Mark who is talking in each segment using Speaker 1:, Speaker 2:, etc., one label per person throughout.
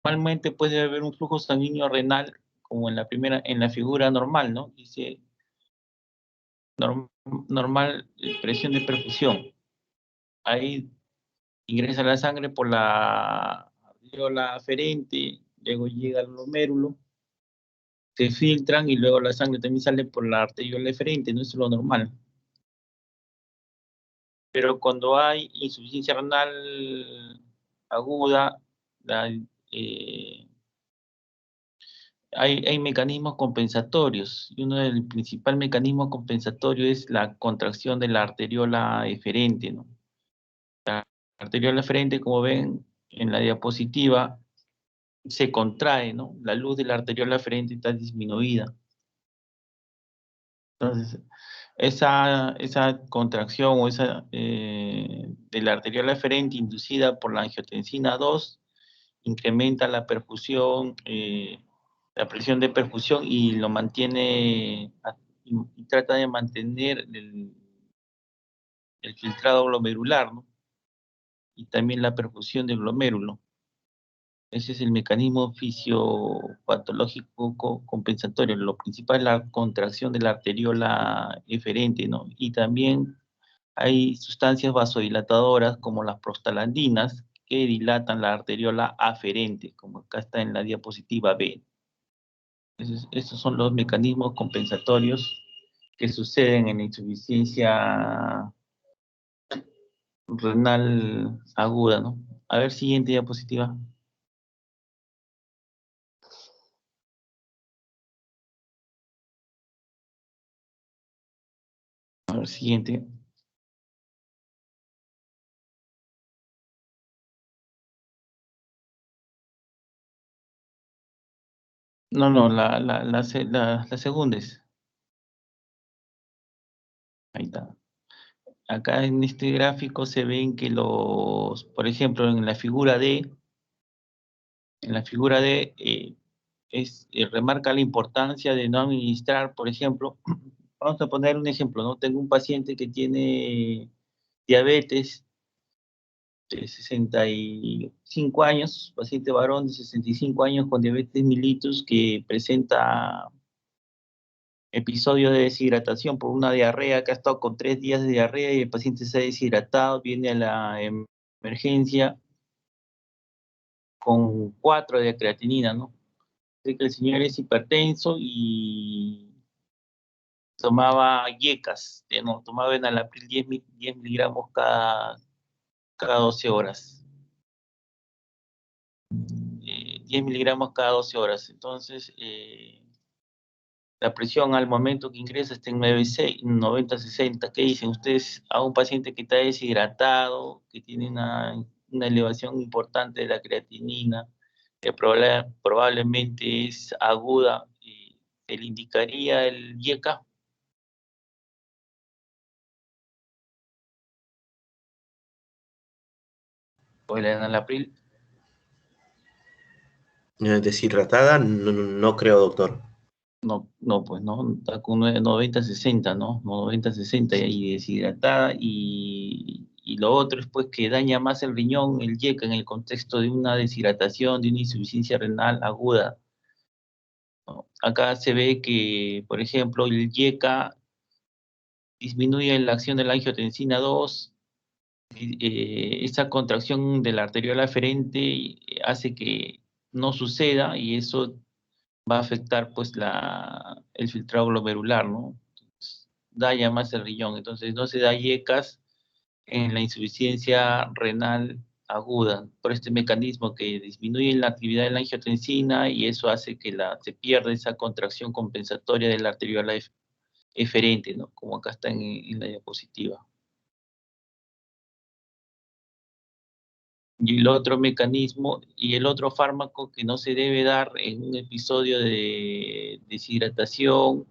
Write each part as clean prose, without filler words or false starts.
Speaker 1: Normalmente puede haber un flujo sanguíneo renal como en la figura normal, ¿no? Dice normal presión de perfusión. Ahí ingresa la sangre por la arteriola aferente, luego llega al glomérulo, se filtran y luego la sangre también sale por la arteriola eferente, no es lo normal. Pero cuando hay insuficiencia renal aguda, eh, hay mecanismos compensatorios, y uno del principal mecanismo compensatorio es la contracción de la arteriola eferente, ¿no? La arteriola eferente, como ven en la diapositiva, se contrae, ¿no? La luz de la arteriola eferente está disminuida. Entonces, esa contracción o esa de la arteriola eferente inducida por la angiotensina 2 incrementa la perfusión, la presión de perfusión y lo mantiene y trata de mantener el filtrado glomerular, ¿no? Y también la perfusión del glomérulo. Ese es el mecanismo fisiopatológico compensatorio. Lo principal es la contracción de la arteriola eferente, ¿no? Y también hay sustancias vasodilatadoras como las prostaglandinas que dilatan la arteriola aferente, como acá está en la diapositiva B. Esos son los mecanismos compensatorios que suceden en la insuficiencia renal aguda, ¿no? A ver, siguiente diapositiva. A ver, siguiente. No, no, la segunda es. Ahí está. Acá en este gráfico se ven que por ejemplo, en la figura D remarca la importancia de no administrar, por ejemplo, vamos a poner un ejemplo, ¿no? Tengo un paciente que tiene diabetes de 65 años, paciente varón de 65 años con diabetes mellitus que presenta episodio de deshidratación por una diarrea, que ha estado con 3 días de diarrea y el paciente se ha deshidratado, viene a la emergencia con 4 de creatinina, ¿no? Sé que el señor es hipertenso y tomaba yecas, ¿no? Tomaba enalapril 10 miligramos cada 12 horas. 10 miligramos cada 12 horas. Entonces, la presión al momento que ingresa está en 90-60. ¿Qué dicen ustedes a un paciente que está deshidratado, que tiene una elevación importante de la creatinina, que probablemente es aguda, y se le indicaría el YECA? O el enalapril?
Speaker 2: Deshidratada, no, no creo, doctor.
Speaker 1: No, no, pues no, está con 90-60, ¿no? 90-60 y deshidratada. Y lo otro es pues que daña más el riñón, el YECA, en el contexto de una deshidratación, de una insuficiencia renal aguda, ¿no? Acá se ve que, por ejemplo, el YECA disminuye la acción de la angiotensina 2, esa contracción de la arteriola aferente hace que no suceda y eso va a afectar pues el filtrado glomerular, ¿no? Entonces, daña más el riñón, entonces no se da yecas en la insuficiencia renal aguda por este mecanismo que disminuye la actividad de la angiotensina y eso hace que se pierda esa contracción compensatoria de la arteriola eferente, ¿no? Como acá está en la diapositiva. Y el otro mecanismo y el otro fármaco que no se debe dar en un episodio de deshidratación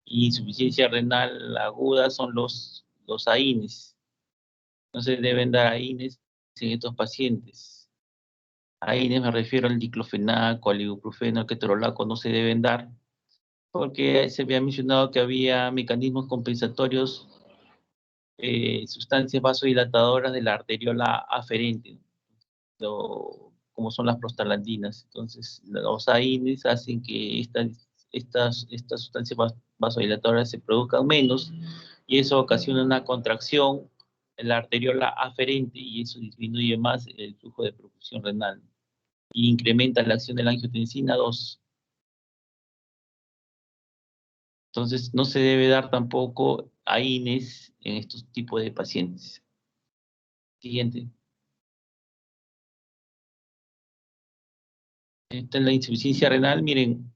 Speaker 1: y insuficiencia renal aguda son los AINES. No se deben dar AINES en estos pacientes. AINES me refiero al diclofenaco, al ibuprofeno, al ketorolaco, no se deben dar porque se había mencionado que había mecanismos compensatorios, sustancias vasodilatadoras de la arteriola aferente, ¿no? como son las prostaglandinas. Entonces, los AINES hacen que estas sustancias vasodilatadoras se produzcan menos, y eso ocasiona una contracción en la arteriola aferente, y eso disminuye más el flujo de perfusión renal, y incrementa la acción de la angiotensina 2. Entonces, no se debe dar tampoco AINES en estos tipos de pacientes. Siguiente. Esta es la insuficiencia renal. Miren,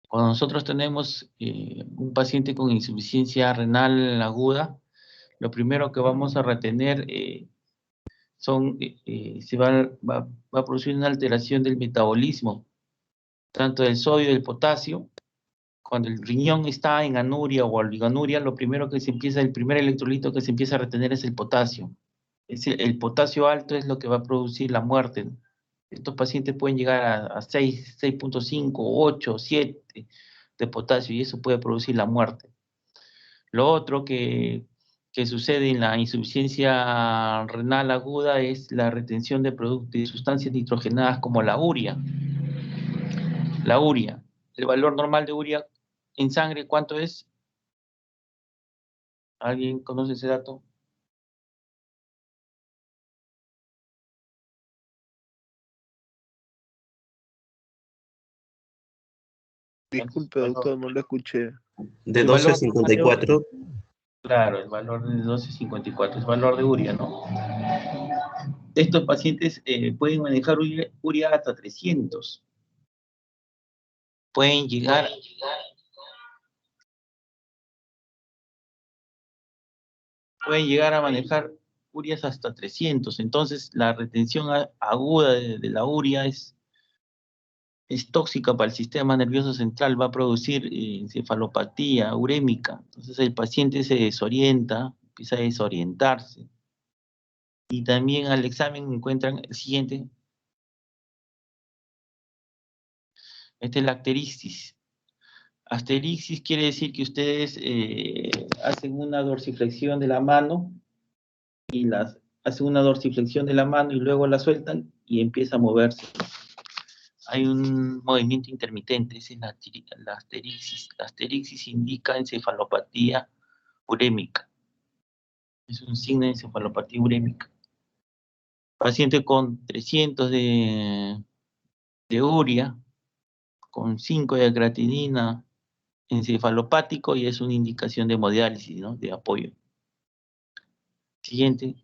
Speaker 1: cuando nosotros tenemos un paciente con insuficiencia renal aguda, lo primero que vamos a retener va a producir una alteración del metabolismo, tanto del sodio y del potasio. Cuando el riñón está en anuria o oligonuria, el primer electrolito que se empieza a retener es el potasio. El potasio alto es lo que va a producir la muerte. Estos pacientes pueden llegar a 6, 6.5, 8, 7 de potasio, y eso puede producir la muerte. Lo otro que sucede en la insuficiencia renal aguda es la retención de sustancias nitrogenadas como la urea. La urea, el valor normal de urea en sangre, ¿cuánto es? ¿Alguien conoce ese dato?
Speaker 3: Disculpe, doctor, no lo escuché.
Speaker 2: De 12,54.
Speaker 1: Claro, el valor de 12,54 es valor de urea, ¿no? Estos pacientes pueden manejar urea hasta 300. Pueden llegar a manejar ureas hasta 300. Entonces, la retención aguda de la urea es tóxica para el sistema nervioso central, va a producir encefalopatía urémica. Entonces, el paciente se desorienta, empieza a desorientarse. Y también al examen encuentran el siguiente. Esta es la asterixis. Asterixis quiere decir que ustedes hacen una dorsiflexión de la mano, y hacen una dorsiflexión de la mano y luego la sueltan y empieza a moverse. Hay un movimiento intermitente, esa es la asterixis. La asterixis indica encefalopatía urémica. Es un signo de encefalopatía urémica. Paciente con 300 de urea, con 5 de creatinina, encefalopático, y es una indicación de hemodiálisis, ¿no? De apoyo. Siguiente.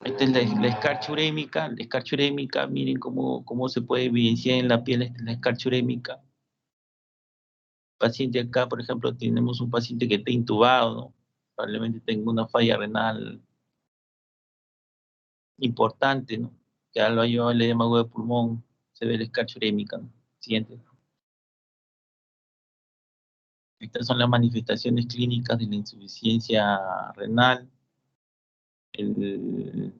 Speaker 1: Esta es la escarcha urémica. La escarcha urémica, miren cómo se puede evidenciar en la piel la escarcha urémica. Paciente acá, por ejemplo, tenemos un paciente que está intubado, ¿no? Probablemente tenga una falla renal importante, ¿no? Que lo ha llevado al edema agudo de pulmón, se ve la escarcha urémica, ¿no? Siguiente. Estas son las manifestaciones clínicas de la insuficiencia renal.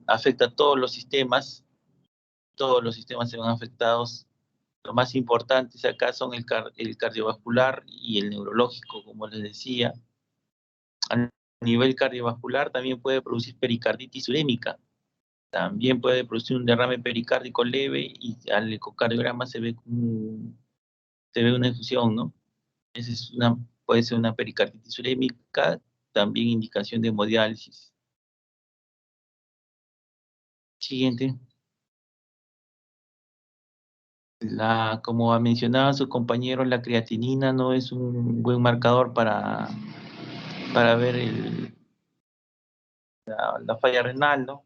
Speaker 1: Afecta a todos los sistemas se van afectados. Los más importantes acá son el cardiovascular y el neurológico, como les decía. A nivel cardiovascular también puede producir pericarditis urémica, también puede producir un derrame pericárdico leve, y al ecocardiograma se ve una infusión, ¿no? Puede ser una pericarditis urémica, también indicación de hemodiálisis. Siguiente. Como mencionaba su compañero, la creatinina no es un buen marcador para ver la falla renal, ¿no?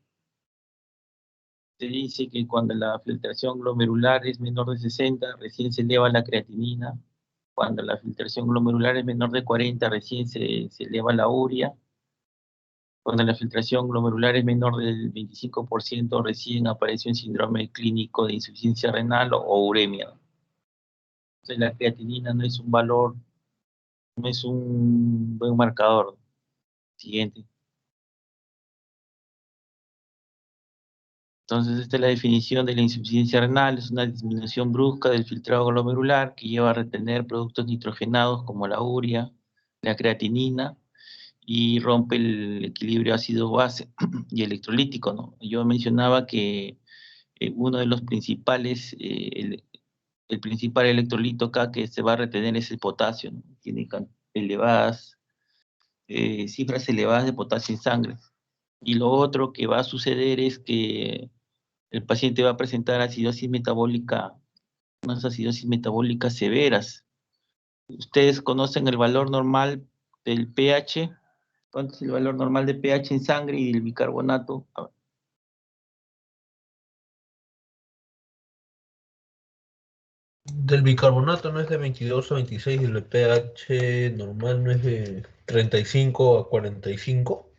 Speaker 1: Se dice que cuando la filtración glomerular es menor de 60, recién se eleva la creatinina. Cuando la filtración glomerular es menor de 40, recién se eleva la urea. Cuando la filtración glomerular es menor del 25%, recién aparece un síndrome clínico de insuficiencia renal o uremia. Entonces, la creatinina no es un valor, no es un buen marcador. Siguiente. Entonces, esta es la definición de la insuficiencia renal. Es una disminución brusca del filtrado glomerular que lleva a retener productos nitrogenados como la urea, la creatinina, y rompe el equilibrio ácido-base y electrolítico, ¿no? Yo mencionaba que uno de los principales, el principal electrolito acá que se va a retener es el potasio, ¿no? Tiene elevadas, cifras elevadas de potasio en sangre. Y lo otro que va a suceder es que el paciente va a presentar acidosis metabólica, unas acidosis metabólicas severas. ¿Ustedes conocen el valor normal del pH? ¿Cuánto es el valor normal de pH en sangre y del bicarbonato?
Speaker 4: Del bicarbonato no es de 22 a 26 y el pH normal no es de 35 a 45.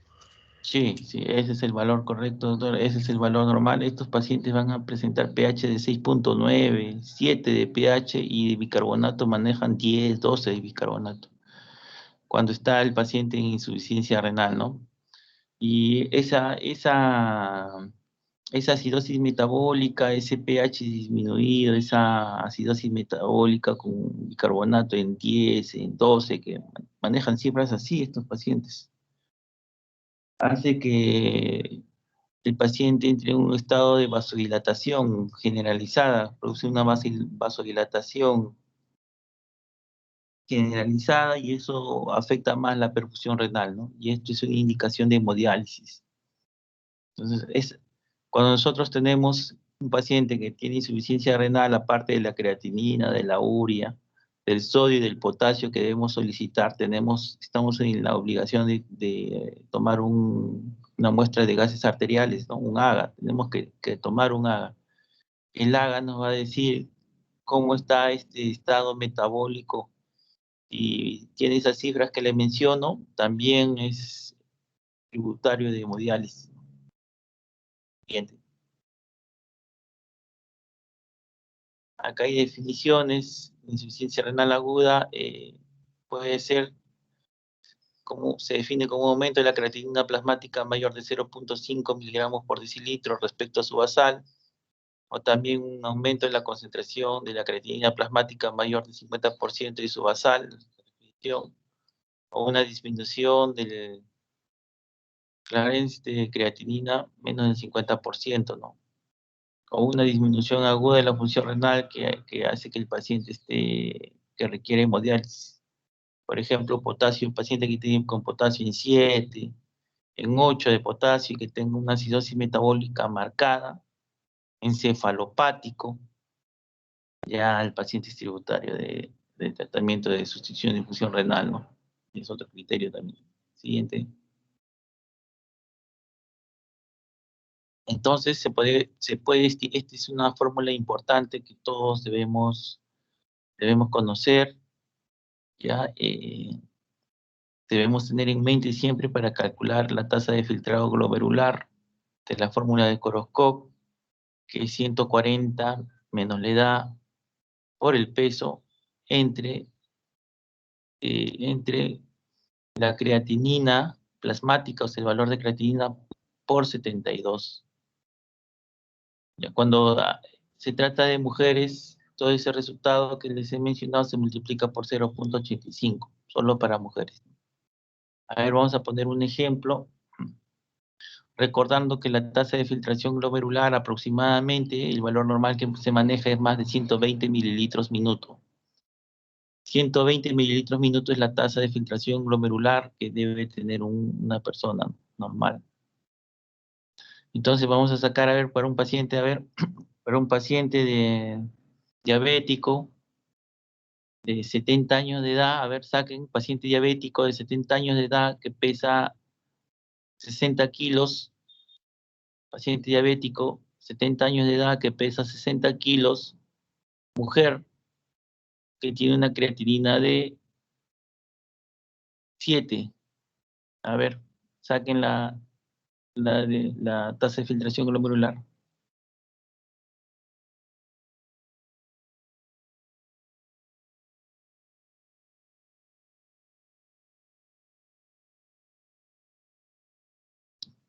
Speaker 1: Sí, sí, ese es el valor correcto, doctor. Ese es el valor normal. Estos pacientes van a presentar pH de 6.9, 7 de pH y de bicarbonato manejan 10, 12 de bicarbonato. Cuando está el paciente en insuficiencia renal, ¿no? Y esa acidosis metabólica, ese pH disminuido, esa acidosis metabólica con bicarbonato en 10, en 12, que manejan cifras así estos pacientes, hace que el paciente entre en un estado de vasodilatación generalizada, produce una vasodilatación generalizada y eso afecta más la perfusión renal, ¿no? Y esto es una indicación de hemodiálisis. Entonces, cuando nosotros tenemos un paciente que tiene insuficiencia renal, aparte de la creatinina, de la urea, del sodio y del potasio que debemos solicitar, estamos en la obligación de tomar una muestra de gases arteriales, ¿no? Un AGA, tenemos que tomar un AGA. El AGA nos va a decir cómo está este estado metabólico y tiene esas cifras que le menciono, también es tributario de hemodiálisis. Siguiente. Acá hay definiciones, insuficiencia renal aguda puede ser, como se define como un aumento de la creatinina plasmática mayor de 0.5 miligramos por decilitro respecto a su basal, o también un aumento de la concentración de la creatinina plasmática mayor del 50% de su basal, o una disminución del clearance de creatinina menos del 50%, ¿no? O una disminución aguda de la función renal que hace que el paciente que requiere hemodiálisis. Por ejemplo, potasio, un paciente que tiene con potasio en 7, en 8 de potasio y que tenga una acidosis metabólica marcada, encefalopático, ya el paciente es tributario de tratamiento de sustitución de infusión renal, ¿no? Es otro criterio también. Siguiente. Entonces, esta es una fórmula importante que todos debemos conocer, ya, debemos tener en mente siempre para calcular la tasa de filtrado glomerular de la fórmula de Korokov, que es 140 menos la edad por el peso entre la creatinina plasmática, o sea, el valor de creatinina por 72. Ya cuando se trata de mujeres, todo ese resultado que les he mencionado se multiplica por 0.85, solo para mujeres. A ver, vamos a poner un ejemplo, recordando que la tasa de filtración glomerular aproximadamente, el valor normal que se maneja es más de 120 mililitros minuto. 120 mililitros minuto es la tasa de filtración glomerular que debe tener una persona normal. Entonces vamos a sacar, a ver, para un paciente, para un paciente diabético de 70 años de edad, a ver, saquen un paciente diabético de 70 años de edad que pesa 60 kilos, paciente diabético, 70 años de edad que pesa 60 kilos, mujer que tiene una creatinina de 7. A ver, saquen la tasa de filtración glomerular.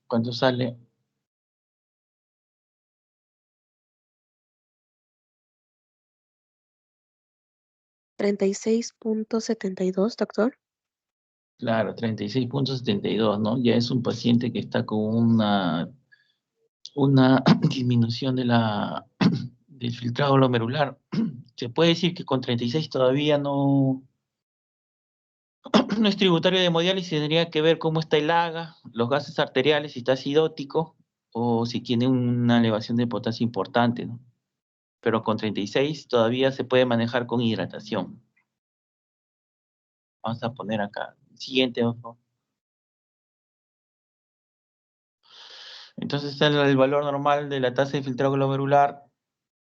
Speaker 1: ¿Cuánto sale?
Speaker 5: 36.72, doctor.
Speaker 1: Claro, 36,72, ¿no? Ya es un paciente que está con una disminución del filtrado glomerular. Se puede decir que con 36 todavía no, no es tributario de hemodiálisis, tendría que ver cómo está el AGA, los gases arteriales, si está acidótico o si tiene una elevación de potasio importante, ¿no? Pero con 36 todavía se puede manejar con hidratación. Vamos a poner acá. Siguiente, por favor. Entonces está el valor normal de la tasa de filtrado glomerular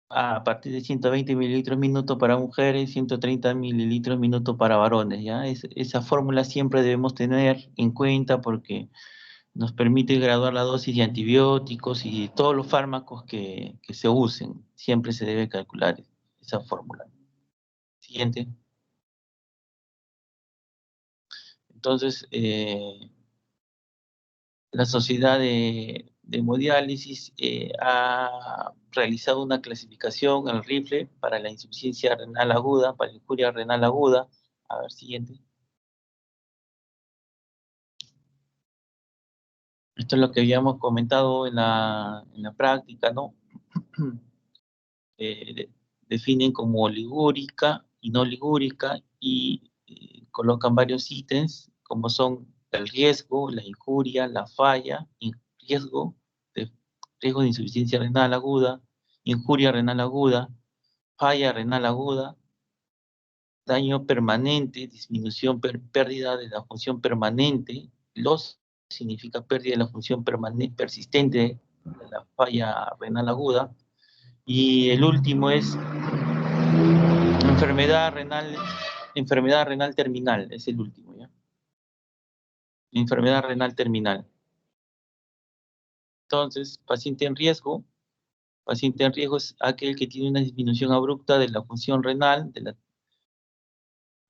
Speaker 1: a partir de 120 mililitros minuto para mujeres, 130 mililitros minuto para varones, ¿ya? Esa fórmula siempre debemos tener en cuenta porque nos permite graduar la dosis de antibióticos y todos los fármacos que se usen. Siempre se debe calcular esa fórmula. Siguiente. Entonces, la Sociedad de Hemodiálisis ha realizado una clasificación, el RIFLE, para la insuficiencia renal aguda, para la injuria renal aguda. A ver, siguiente. Esto es lo que habíamos comentado en la práctica, ¿no? Definen como ligúrica y no ligúrica y colocan varios ítems como son el riesgo, la injuria, la falla, riesgo de, riesgo de insuficiencia renal aguda, injuria renal aguda, falla renal aguda, daño permanente, disminución, pérdida de la función permanente, significa pérdida de la función permanente, persistente de la falla renal aguda, y el último es enfermedad renal terminal, es el último, ¿ya? Enfermedad renal terminal. Entonces, paciente en riesgo es aquel que tiene una disminución abrupta de la función renal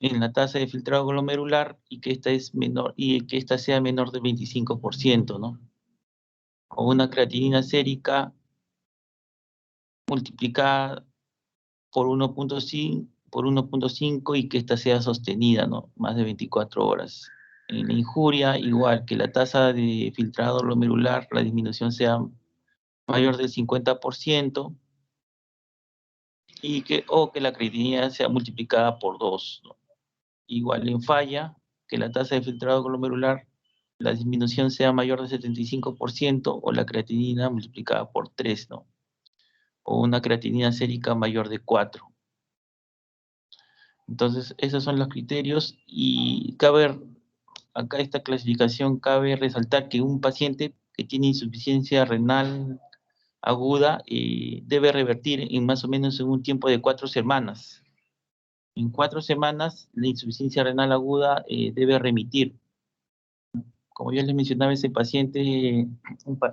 Speaker 1: en la tasa de filtrado glomerular y que esta es menor y que esta sea menor del 25%, ¿no? O una creatinina sérica multiplicada por 1.5 y que esta sea sostenida, ¿no? Más de 24 horas. En la injuria, igual que la tasa de filtrado glomerular, la disminución sea mayor del 50% o que la creatinina sea multiplicada por 2, ¿no? Igual en falla, que la tasa de filtrado glomerular, la disminución sea mayor del 75% o la creatinina multiplicada por 3, ¿no? O una creatinina sérica mayor de 4. Entonces, esos son los criterios y acá esta clasificación cabe resaltar que un paciente que tiene insuficiencia renal aguda debe revertir en más o menos en un tiempo de 4 semanas. En 4 semanas la insuficiencia renal aguda debe remitir. Como yo les mencionaba, ese paciente,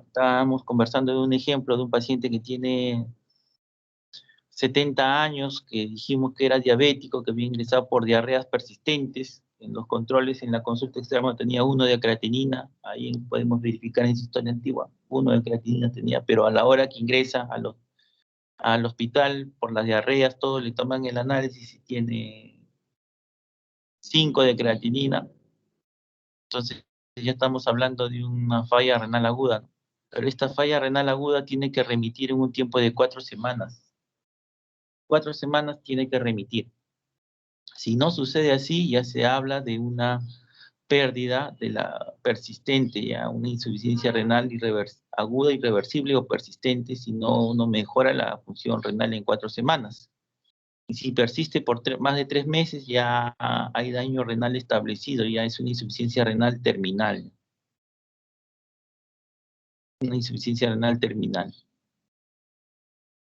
Speaker 1: estábamos conversando de un ejemplo de un paciente que tiene 70 años, que dijimos que era diabético, que había ingresado por diarreas persistentes. En los controles, en la consulta externa tenía 1 de creatinina, ahí podemos verificar en su historia antigua, 1 de creatinina tenía, pero a la hora que ingresa al hospital por las diarreas, todos le toman el análisis y tiene 5 de creatinina. Entonces ya estamos hablando de una falla renal aguda, ¿no? Pero esta falla renal aguda tiene que remitir en un tiempo de 4 semanas. 4 semanas tiene que remitir. Si no sucede así, ya se habla de una pérdida de la persistente, ya una insuficiencia renal aguda, irreversible o persistente, si no mejora la función renal en 4 semanas. Y si persiste por más de 3 meses, ya hay daño renal establecido, ya es una insuficiencia renal terminal. Una insuficiencia renal terminal.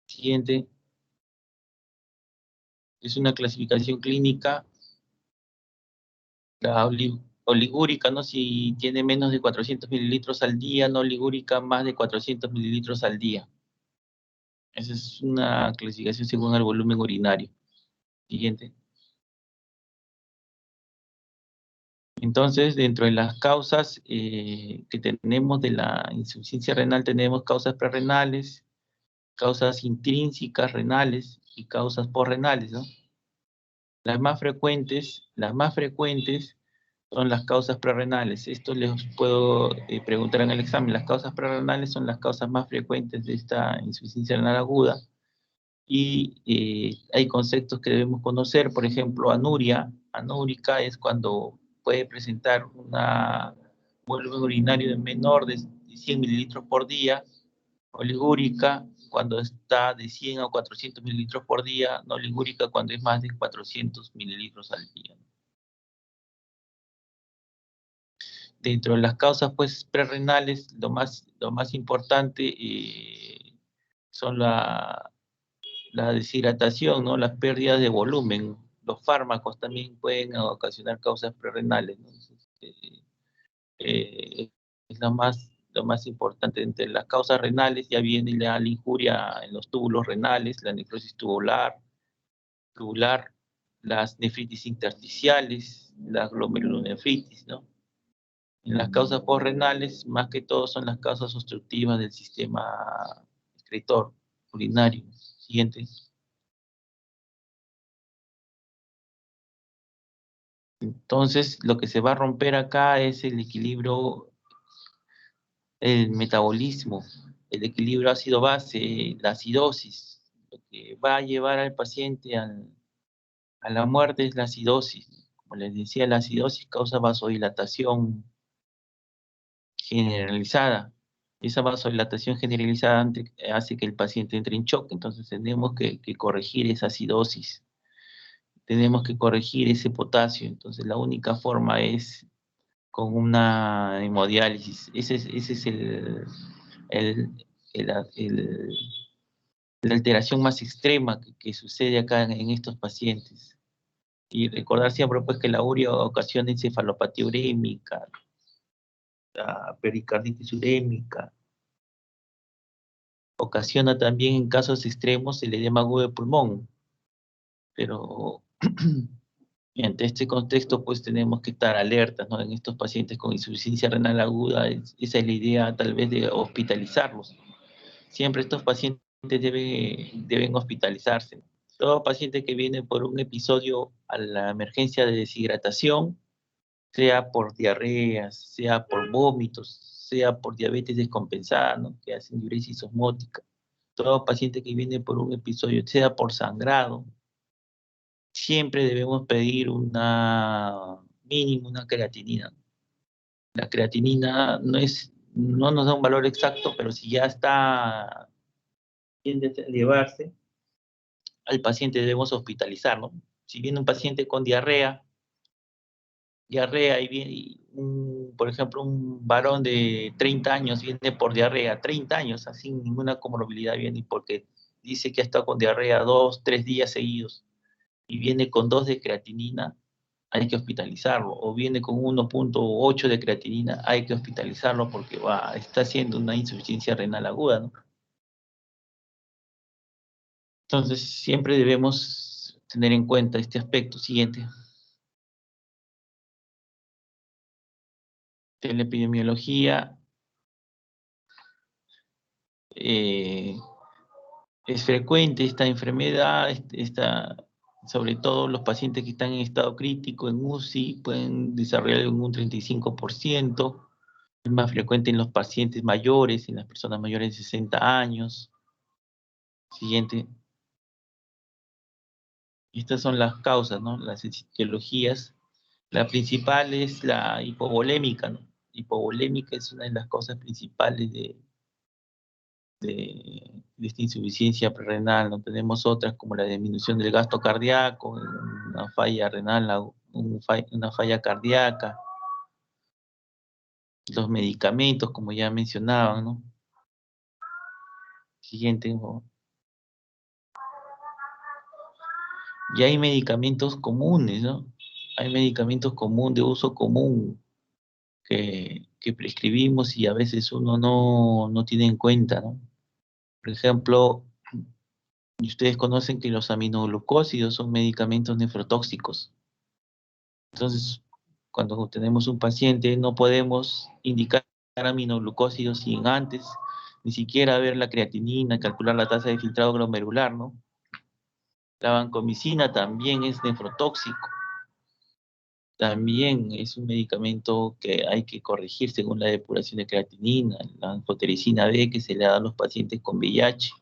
Speaker 1: Siguiente. Es una clasificación clínica. La oligúrica, ¿no? Si tiene menos de 400 mililitros al día, no oligúrica más de 400 mililitros al día. Esa es una clasificación según el volumen urinario. Siguiente. Entonces, dentro de las causas que tenemos de la insuficiencia renal, tenemos causas prerrenales, causas intrínsecas renales y causas posrenales, ¿no? Las más frecuentes son las causas prerrenales. Esto les puedo preguntar en el examen. Las causas prerrenales son las causas más frecuentes de esta insuficiencia renal aguda. Y hay conceptos que debemos conocer, por ejemplo, anuria. Anúrica es cuando puede presentar un volumen urinario de menor de 100 mililitros por día. Oligúrica cuando está de 100 a 400 mililitros por día. No oligúrica cuando es más de 400 mililitros al día. Dentro de las causas pues prerrenales, lo más importante son la deshidratación, ¿no? Las pérdidas de volumen. Los fármacos también pueden ocasionar causas prerrenales, ¿no? Es lo más importante. Entre las causas renales ya viene la injuria en los túbulos renales, la necrosis tubular, las nefritis intersticiales, la glomerulonefritis, ¿no? En las causas postrenales, más que todo, son las causas obstructivas del sistema excretor urinario. Siguiente. Entonces, lo que se va a romper acá es el equilibrio, el metabolismo, el equilibrio ácido-base, la acidosis. Lo que va a llevar al paciente a la muerte es la acidosis. Como les decía, la acidosis causa vasodilatación generalizada. Esa vasodilatación generalizada hace que el paciente entre en shock, entonces tenemos que corregir esa acidosis, tenemos que corregir ese potasio, entonces la única forma es con una hemodiálisis. Ese es la alteración más extrema que sucede acá en estos pacientes. Y recordar siempre pues que la urea ocasiona encefalopatía urémica, la pericarditis urémica, ocasiona también en casos extremos el edema agudo de pulmón. Pero ante este contexto pues tenemos que estar alertas, ¿no? En estos pacientes con insuficiencia renal aguda, esa es la idea tal vez de hospitalizarlos. Siempre estos pacientes deben hospitalizarse. Todo paciente que viene por un episodio a la emergencia de deshidratación, sea por diarreas, sea por vómitos, sea por diabetes descompensada, ¿no? Que hacen diuresis osmótica. Todo paciente que viene por un episodio, sea por sangrado, siempre debemos pedir mínimo una creatinina. La creatinina no nos da un valor exacto, pero si ya está tiende a elevarse, al paciente debemos hospitalizar, ¿no? Si viene un paciente con diarrea y viene, por ejemplo, un varón de 30 años viene por diarrea, 30 años, así sin ninguna comorbilidad viene porque dice que ha estado con diarrea 2, 3 días seguidos y viene con 2 de creatinina, hay que hospitalizarlo. O viene con 1.8 de creatinina, hay que hospitalizarlo porque está haciendo una insuficiencia renal aguda, ¿no? Entonces, siempre debemos tener en cuenta este aspecto. Siguiente. En la epidemiología es frecuente esta enfermedad, sobre todo los pacientes que están en estado crítico, en UCI, pueden desarrollar un 35%. Es más frecuente en los pacientes mayores, en las personas mayores de 60 años. Siguiente. Estas son las causas, ¿no? Las etiologías. La principal es la hipovolémica, ¿no? Hipovolémica es una de las causas principales de esta insuficiencia prerrenal, ¿no? Tenemos otras como la disminución del gasto cardíaco, una falla renal, una falla cardíaca, los medicamentos, como ya mencionaban, ¿no? Siguiente, por favor. Y hay medicamentos comunes, ¿no? Hay medicamentos comunes, de uso común, que prescribimos y a veces uno no tiene en cuenta, ¿no? Por ejemplo, y ustedes conocen que los aminoglucósidos son medicamentos nefrotóxicos. Entonces, cuando tenemos un paciente, no podemos indicar aminoglucósidos sin antes ni siquiera ver la creatinina, calcular la tasa de filtrado glomerular, ¿no? La vancomicina también es nefrotóxico. También es un medicamento que hay que corregir según la depuración de creatinina, la anfotericina B que se le da a los pacientes con VIH,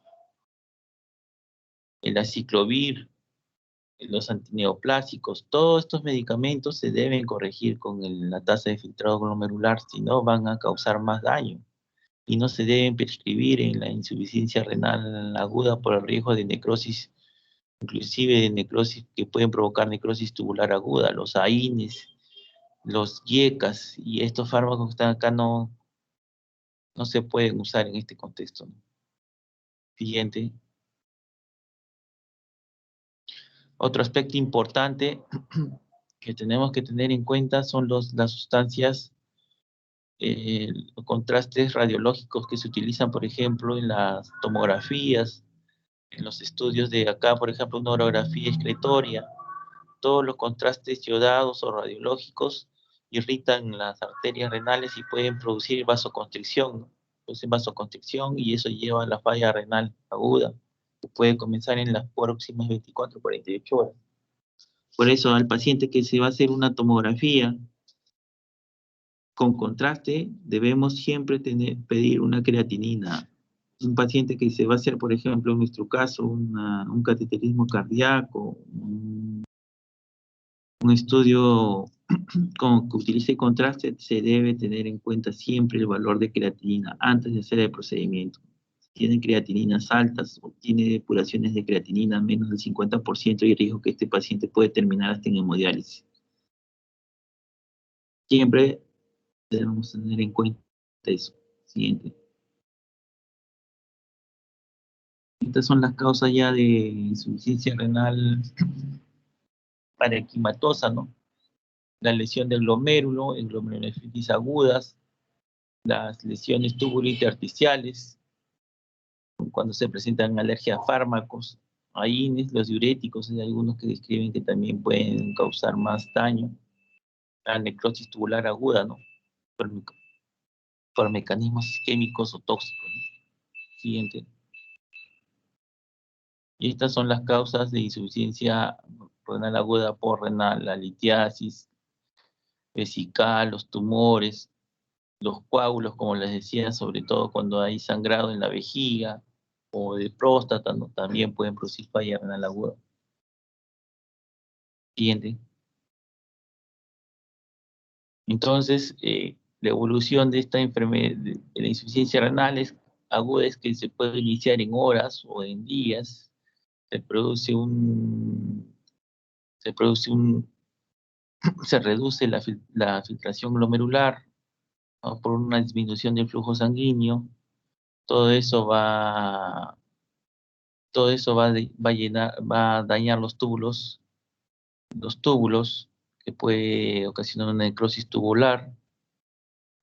Speaker 1: el aciclovir, los antineoplásicos, todos estos medicamentos se deben corregir con la tasa de filtrado glomerular, si no van a causar más daño. Y no se deben prescribir en la insuficiencia renal aguda por el riesgo de necrosis, inclusive de necrosis que pueden provocar necrosis tubular aguda, los AINES, los IECAS, y estos fármacos que están acá no se pueden usar en este contexto, ¿no? Siguiente. Otro aspecto importante que tenemos que tener en cuenta son las sustancias, los contrastes radiológicos que se utilizan, por ejemplo, en las tomografías, en los estudios de acá, por ejemplo, una orografía excretoria. Todos los contrastes yodados o radiológicos irritan las arterias renales y pueden producir vasoconstricción, ¿no? Producen vasoconstricción y eso lleva a la falla renal aguda, que puede comenzar en las próximas 24 o 48 horas. Por eso al paciente que se va a hacer una tomografía con contraste, debemos siempre pedir una creatinina. Un paciente que se va a hacer, por ejemplo, en nuestro caso, un cateterismo cardíaco, un estudio que utilice contraste, se debe tener en cuenta siempre el valor de creatinina antes de hacer el procedimiento. Si tiene creatininas altas o tiene depuraciones de creatinina menos del 50%, hay riesgo que este paciente puede terminar hasta en hemodiálisis. Siempre debemos tener en cuenta eso. Siguiente. Estas son las causas ya de insuficiencia renal parenquimatosa, ¿no? La lesión del glomérulo, en glomerulonefritis agudas, las lesiones tubulointersticiales, cuando se presentan alergia a fármacos, AINES, los diuréticos, hay algunos que describen que también pueden causar más daño, la necrosis tubular aguda, ¿no? Por mecanismos isquémicos o tóxicos, ¿no? Siguiente. Y estas son las causas de insuficiencia renal aguda por renal, la litiasis vesical, los tumores, los coágulos, como les decía, sobre todo cuando hay sangrado en la vejiga o de próstata, ¿no? También pueden producir falla renal aguda. Siguiente. Entonces, la evolución de esta enfermedad, de la insuficiencia renal aguda, es que se puede iniciar en horas o en días. Se reduce la filtración glomerular, ¿no? Por una disminución del flujo sanguíneo. Todo eso va a dañar los túbulos, que puede ocasionar una necrosis tubular,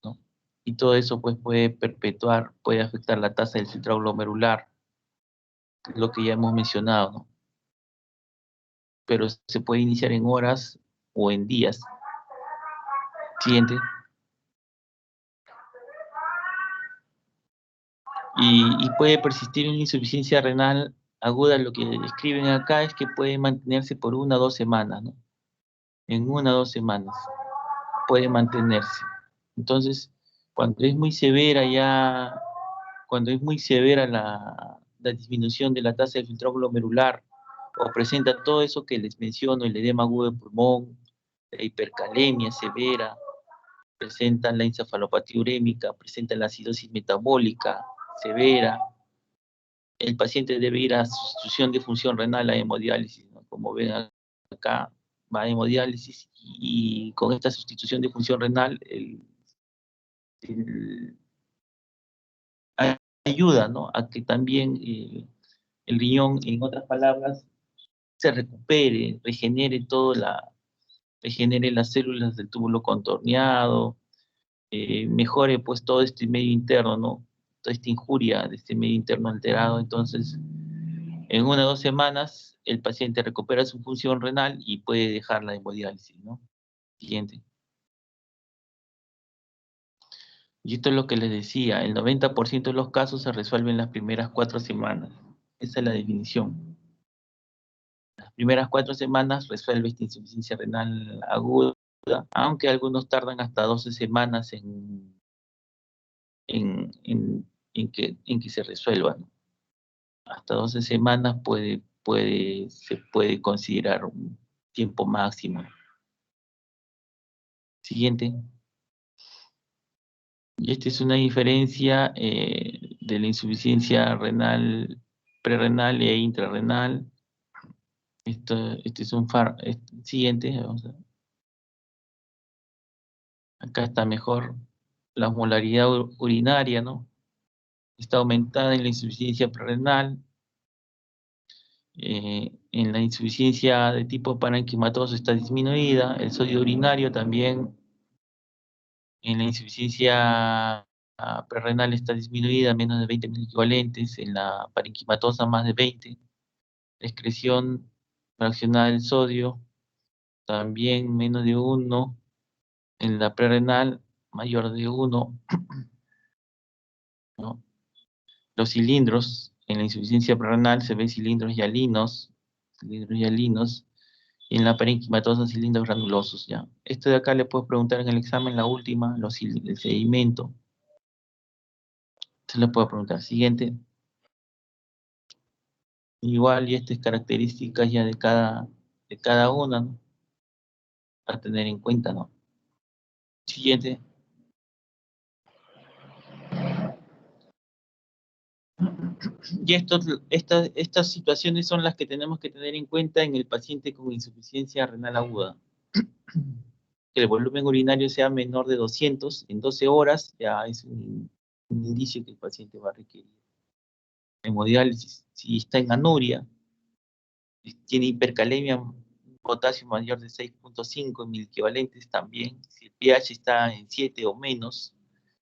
Speaker 1: ¿no? Y todo eso pues puede afectar la tasa del filtrado glomerular, lo que ya hemos mencionado, ¿no? Pero se puede iniciar en horas o en días. Siguiente. Y puede persistir una insuficiencia renal aguda. Lo que escriben acá es que puede mantenerse por 1 o 2 semanas, ¿no? En 1 o 2 semanas puede mantenerse. Entonces, cuando es muy severa la disminución de la tasa de filtrado glomerular, o presenta todo eso que les menciono, el edema agudo de pulmón, la hipercalemia severa, presentan la encefalopatía urémica, presentan la acidosis metabólica severa, el paciente debe ir a sustitución de función renal, a hemodiálisis, ¿no? Como ven acá, va a hemodiálisis y con esta sustitución de función renal ayuda, ¿no? A que también el riñón, en otras palabras, se recupere, regenere las células del túbulo contorneado, mejore pues todo este medio interno, ¿no? Toda esta injuria de este medio interno alterado. Entonces, en 1 o 2 semanas, el paciente recupera su función renal y puede dejar la hemodiálisis, ¿no? Siguiente. Y esto es lo que les decía, el 90% de los casos se resuelven en las primeras 4 semanas. Esa es la definición. Las primeras 4 semanas resuelve esta insuficiencia renal aguda aunque algunos tardan hasta 12 semanas en, en, en que se resuelvan. Hasta 12 semanas se puede considerar un tiempo máximo. Siguiente. Y esta es una diferencia de la insuficiencia renal, prerrenal e intrarrenal. Este es un siguiente. Vamos a ver. Acá está mejor la molaridad urinaria, ¿no? Está aumentada en la insuficiencia prerrenal. En la insuficiencia de tipo parenquimatoso está disminuida. El sodio urinario también. En la insuficiencia prerrenal está disminuida, menos de 20 equivalentes. En la parenquimatosa, más de 20. La excreción fraccionada del sodio, también menos de 1. En la prerrenal, mayor de 1. ¿No? Los cilindros, en la insuficiencia prerrenal se ven cilindros hialinos. Y en la parenquimatosa, cilindros granulosos. ¿Ya? Esto de acá le puedo preguntar en el examen, la última, el sedimento. Se le puedo preguntar. Siguiente. Igual, y estas características ya de cada una, ¿no? A tener en cuenta, ¿no? Siguiente. Y estas situaciones son las que tenemos que tener en cuenta en el paciente con insuficiencia renal aguda. Que el volumen urinario sea menor de 200 en 12 horas, ya es un indicio que el paciente va a requerir hemodiálisis. Si está en anuria, tiene hipercalemia, potasio mayor de 6.5 en equivalentes también. Si el pH está en 7 o menos,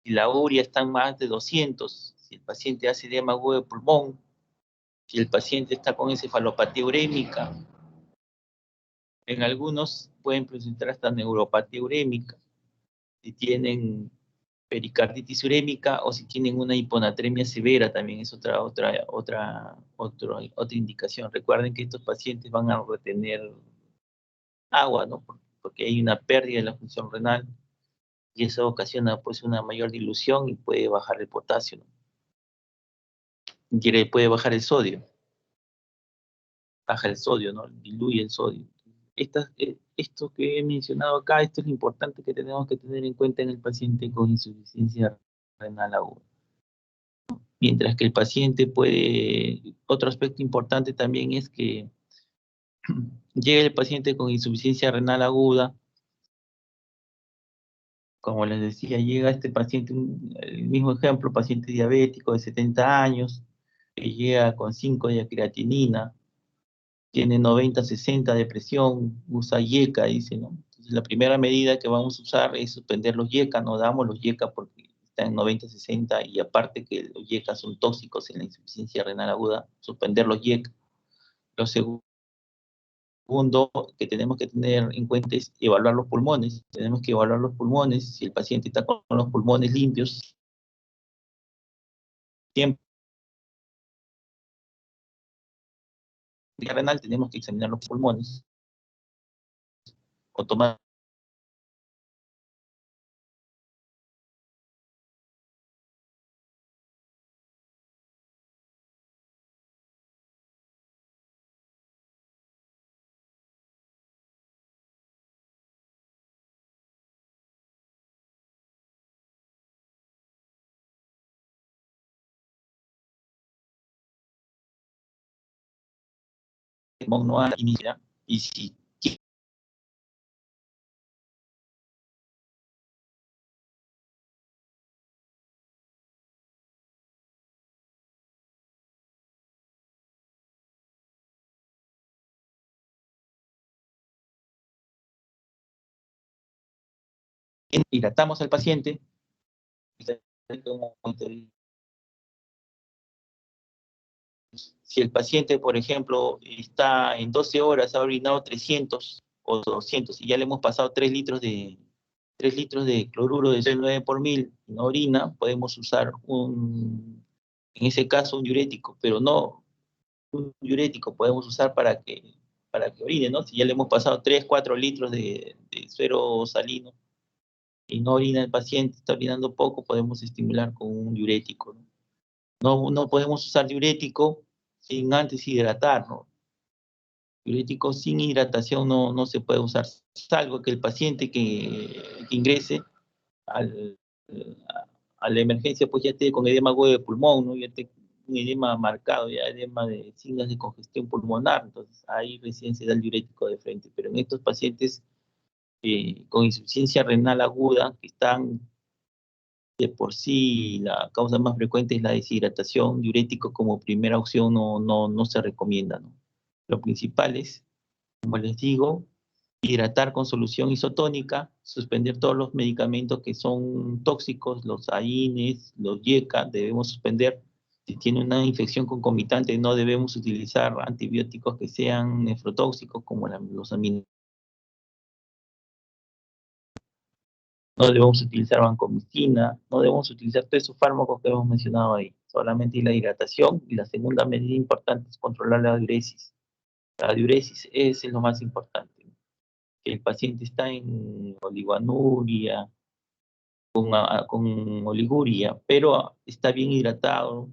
Speaker 1: si la urea está en más de 200, si el paciente hace edema agudo de pulmón, si el paciente está con encefalopatía urémica, en algunos pueden presentar hasta neuropatía urémica, si tienen pericarditis urémica o si tienen una hiponatremia severa, también es otra indicación. Recuerden que estos pacientes van a retener agua, ¿no? Porque hay una pérdida de la función renal y eso ocasiona pues una mayor dilución y puede bajar el potasio, ¿no? Y puede bajar el sodio. Baja el sodio, ¿no? Diluye el sodio. Esto que he mencionado acá, esto es lo importante que tenemos que tener en cuenta en el paciente con insuficiencia renal aguda. Mientras que el paciente otro aspecto importante también es que llega el paciente con insuficiencia renal aguda, como les decía, llega este paciente, el mismo ejemplo, paciente diabético de 70 años, que llega con 5 de creatinina, tiene 90-60 de presión, usa IECA, dice, ¿no? Entonces la primera medida que vamos a usar es suspender los IECA, no damos los IECA porque están en 90-60 y aparte que los IECA son tóxicos en la insuficiencia renal aguda, suspender los IECA. Lo segundo que tenemos que tener en cuenta es evaluar los pulmones. Tenemos que evaluar los pulmones. Si el paciente está con los pulmones limpios, siempre renal tenemos que examinar los pulmones o tomar monoa inicia y si hidratamos al paciente, si el paciente, por ejemplo, está en 12 horas, ha orinado 300 o 200 y ya le hemos pasado 3 litros de cloruro de sodio 9 por mil, no orina, podemos usar en ese caso un diurético, pero no un diurético, podemos usar para que para que orine, ¿no? Si ya le hemos pasado 3, 4 litros de suero salino y no orina el paciente, está orinando poco, podemos estimular con un diurético, ¿no? No podemos usar diurético sin antes hidratar, ¿no? Diurético sin hidratación no se puede usar, salvo que el paciente que ingrese al, a la emergencia pues ya esté con edema agudo de pulmón, ¿no? Ya esté un edema marcado, ya edema de signos de congestión pulmonar, entonces ahí recién se da el diurético de frente, pero en estos pacientes con insuficiencia renal aguda, que están de por sí, la causa más frecuente es la deshidratación, diurético como primera opción no se recomienda, ¿no? Lo principal es, como les digo, hidratar con solución isotónica, suspender todos los medicamentos que son tóxicos, los AINES, los YECA, debemos suspender. Si tiene una infección concomitante, no debemos utilizar antibióticos que sean nefrotóxicos, como los aminos. No debemos utilizar vancomicina, no debemos utilizar todos esos fármacos que hemos mencionado ahí, solamente la hidratación. Y la segunda medida importante es controlar la diuresis. La diuresis es lo más importante. Que el paciente está en oligoanuria, con oliguria, pero está bien hidratado.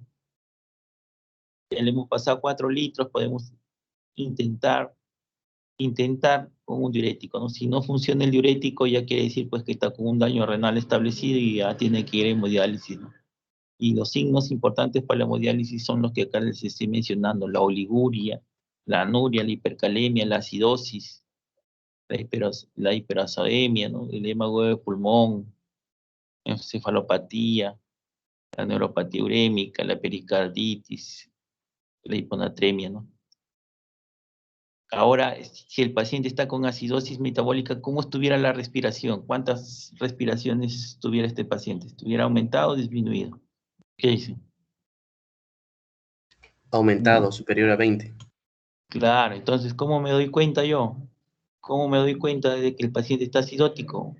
Speaker 1: Ya le hemos pasado 4 litros, podemos intentar con un diurético, ¿no? Si no funciona el diurético, ya quiere decir pues que está con un daño renal establecido y ya tiene que ir a hemodiálisis, ¿no? Y los signos importantes para la hemodiálisis son los que acá les estoy mencionando: la oliguria, la anuria, la hipercalemia, la acidosis, la hiperazoemia, ¿no? El edema agudo de pulmón, encefalopatía, la neuropatía urémica, la pericarditis, la hiponatremia, ¿no? Ahora, si el paciente está con acidosis metabólica, ¿cómo estuviera la respiración? ¿Cuántas respiraciones tuviera este paciente? ¿Estuviera aumentado o disminuido? ¿Qué dice?
Speaker 2: Aumentado, superior a 20.
Speaker 1: Claro, entonces, ¿cómo me doy cuenta yo? ¿Cómo me doy cuenta de que el paciente está acidótico?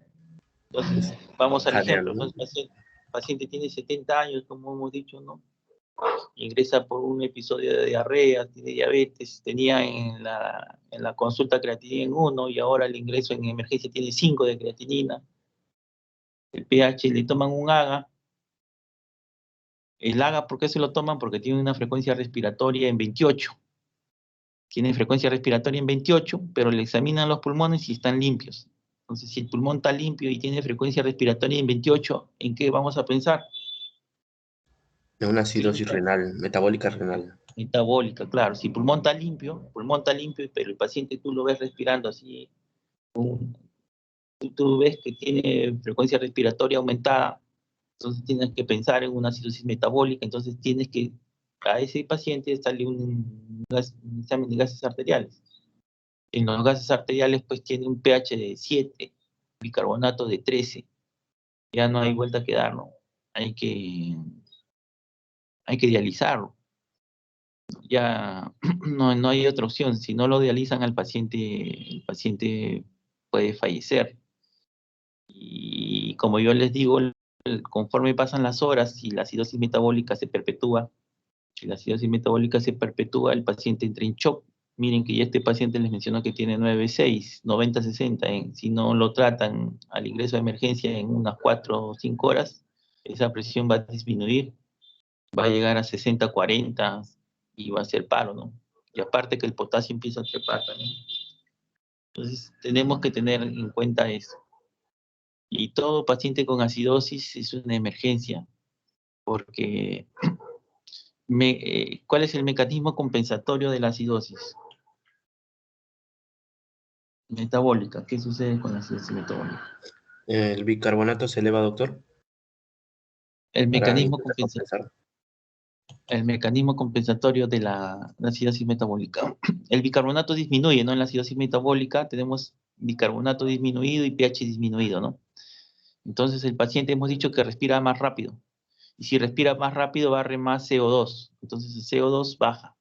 Speaker 1: Entonces, vamos al ejemplo,
Speaker 2: Jadeando,
Speaker 1: ¿no?
Speaker 2: ¿no?
Speaker 1: El paciente tiene 70 años, como hemos dicho, ¿no? Ingresa por un episodio de diarrea, tiene diabetes, tenía en la consulta creatinina en 1 y ahora el ingreso en emergencia tiene 5 de creatinina. El pH, le toman un AGA. El AGA, ¿por qué se lo toman? Porque tiene una frecuencia respiratoria en 28. Tiene frecuencia respiratoria en 28, pero le examinan los pulmones y están limpios. Entonces, si el pulmón está limpio y tiene frecuencia respiratoria en 28, ¿en qué vamos a pensar?
Speaker 2: De una acidosis renal, metabólica renal.
Speaker 1: Metabólica, claro. Si el pulmón está limpio, pero el paciente tú lo ves respirando así, tú ves que tiene frecuencia respiratoria aumentada, entonces tienes que pensar en una acidosis metabólica, entonces tienes que a ese paciente darle un examen de gases arteriales. En los gases arteriales pues tiene un pH de 7, bicarbonato de 13, ya no hay vuelta que dar, ¿no? Hay que dializarlo. Ya no hay otra opción. Si no lo dializan al paciente, el paciente puede fallecer. Y como yo les digo, conforme pasan las horas y la acidosis metabólica se perpetúa, el paciente entra en shock. Miren que ya este paciente les mencionó que tiene 9,6, 90-60. Si no lo tratan al ingreso de emergencia en unas 4 o 5 horas, esa presión va a disminuir, va a llegar a 60-40 y va a ser paro, ¿no? Y aparte que el potasio empieza a trepar también. Entonces, tenemos que tener en cuenta eso. Y todo paciente con acidosis es una emergencia, porque ¿cuál es el mecanismo compensatorio de la acidosis metabólica? ¿Qué sucede con la acidosis metabólica?
Speaker 2: El bicarbonato se eleva, doctor,
Speaker 1: El
Speaker 2: para
Speaker 1: mecanismo,
Speaker 2: intentar compensar.
Speaker 1: el mecanismo compensatorio de la acidosis metabólica. El bicarbonato disminuye, ¿no? En la acidosis metabólica tenemos bicarbonato disminuido y pH disminuido, ¿no? Entonces el paciente hemos dicho que respira más rápido. Y si respira más rápido, barre más CO2. Entonces el CO2 baja.